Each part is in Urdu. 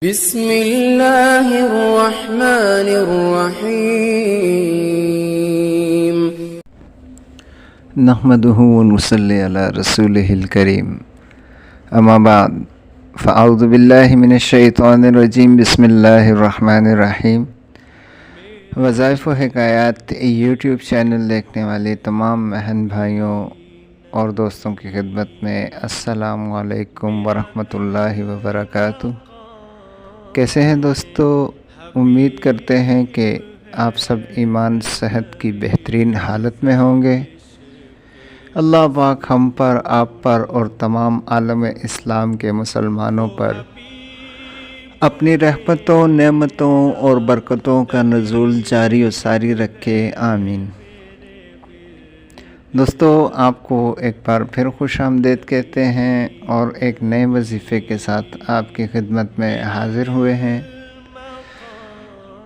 بسم اللہ الرحمن الرحیم نحمدہ ونصلی علی رسولہ الکریم اما بعد فاعوذ باللہ من الشیطان الرجیم بسم اللہ الرحمن الرحیم۔ وظائف و حکایات یوٹیوب چینل دیکھنے والے تمام بہن بھائیوں اور دوستوں کی خدمت میں السلام علیکم ورحمۃ اللہ وبرکاتہ۔ کیسے ہیں دوستو؟ امید کرتے ہیں کہ آپ سب ایمان صحت کی بہترین حالت میں ہوں گے۔ اللہ پاک ہم پر، آپ پر اور تمام عالم اسلام کے مسلمانوں پر اپنی رحمتوں، نعمتوں اور برکتوں کا نزول جاری و ساری رکھے، آمین۔ دوستو، آپ کو ایک بار پھر خوش آمدید کہتے ہیں اور ایک نئے وظیفے کے ساتھ آپ کی خدمت میں حاضر ہوئے ہیں۔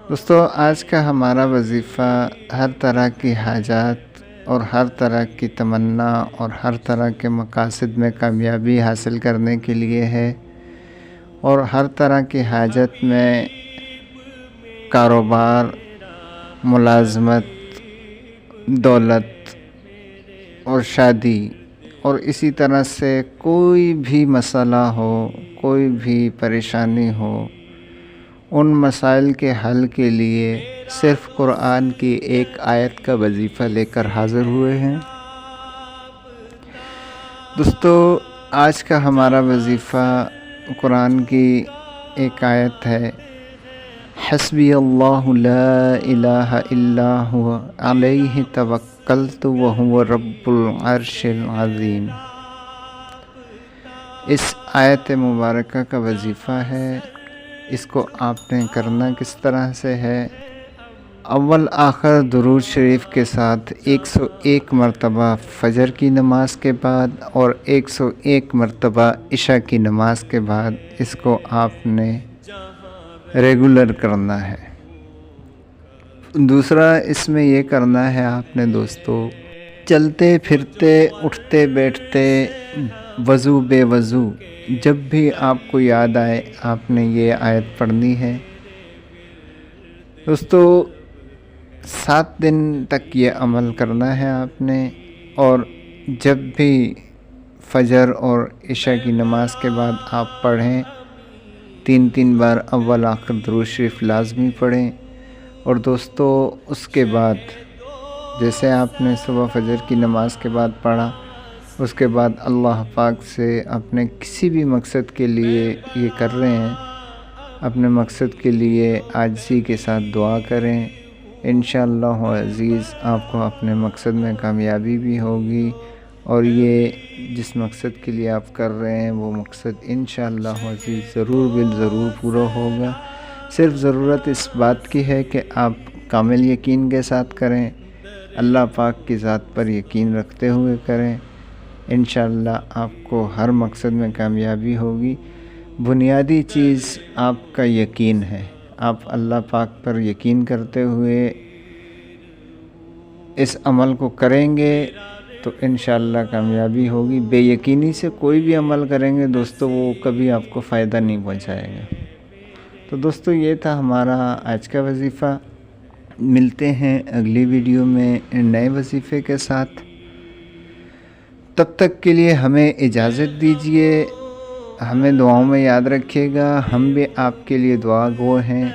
دوستو، آج کا ہمارا وظیفہ ہر طرح کی حاجات اور ہر طرح کی تمنا اور ہر طرح کے مقاصد میں کامیابی حاصل کرنے کے لیے ہے، اور ہر طرح کی حاجت میں کاروبار، ملازمت، دولت اور شادی اور اسی طرح سے کوئی بھی مسئلہ ہو، کوئی بھی پریشانی ہو، ان مسائل کے حل کے لیے صرف قرآن کی ایک آیت کا وظیفہ لے کر حاضر ہوئے ہیں۔ دوستو، آج کا ہمارا وظیفہ قرآن کی ایک آیت ہے، حسبی اللہ لا الہ الا هو علیہ توکلت وہو رب العرش العظیم۔ اس آیت مبارکہ کا وظیفہ ہے۔ اس کو آپ نے کرنا کس طرح سے ہے؟ اول آخر درود شریف کے ساتھ 101 مرتبہ فجر کی نماز کے بعد اور 101 مرتبہ عشاء کی نماز کے بعد اس کو آپ نے ریگولر کرنا ہے۔ دوسرا اس میں یہ کرنا ہے آپ نے دوستو، چلتے پھرتے، اٹھتے بیٹھتے، وضو بے وضو، جب بھی آپ کو یاد آئے آپ نے یہ آیت پڑھنی ہے۔ دوستو، 7 دن تک یہ عمل کرنا ہے آپ نے، اور جب بھی فجر اور عشاء کی نماز کے بعد آپ پڑھیں، 3 بار اول آخر درود شریف لازمی پڑھیں۔ اور دوستو، اس کے بعد جیسے آپ نے صبح فجر کی نماز کے بعد پڑھا، اس کے بعد اللہ پاک سے اپنے کسی بھی مقصد کے لیے یہ کر رہے ہیں، اپنے مقصد کے لیے عاجزی کے ساتھ دعا کریں۔ انشاءاللہ عزیز آپ کو اپنے مقصد میں کامیابی بھی ہوگی، اور یہ جس مقصد کے لیے آپ کر رہے ہیں وہ مقصد انشاءاللہ عزیز ضرور بالضرور پورا ہوگا۔ صرف ضرورت اس بات کی ہے کہ آپ کامل یقین کے ساتھ کریں، اللہ پاک کی ذات پر یقین رکھتے ہوئے کریں۔ انشاءاللہ آپ کو ہر مقصد میں کامیابی ہوگی۔ بنیادی چیز آپ کا یقین ہے۔ آپ اللہ پاک پر یقین کرتے ہوئے اس عمل کو کریں گے تو انشاءاللہ کامیابی ہوگی۔ بے یقینی سے کوئی بھی عمل کریں گے دوستو، وہ کبھی آپ کو فائدہ نہیں پہنچائے گا۔ تو دوستو، یہ تھا ہمارا آج کا وظیفہ۔ ملتے ہیں اگلی ویڈیو میں نئے وظیفے کے ساتھ۔ تب تک کے لیے ہمیں اجازت دیجیے، ہمیں دعاؤں میں یاد رکھیے گا، ہم بھی آپ کے لیے دعا گو ہیں۔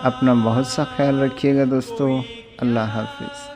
اپنا بہت سا خیال رکھیے گا دوستو۔ اللہ حافظ۔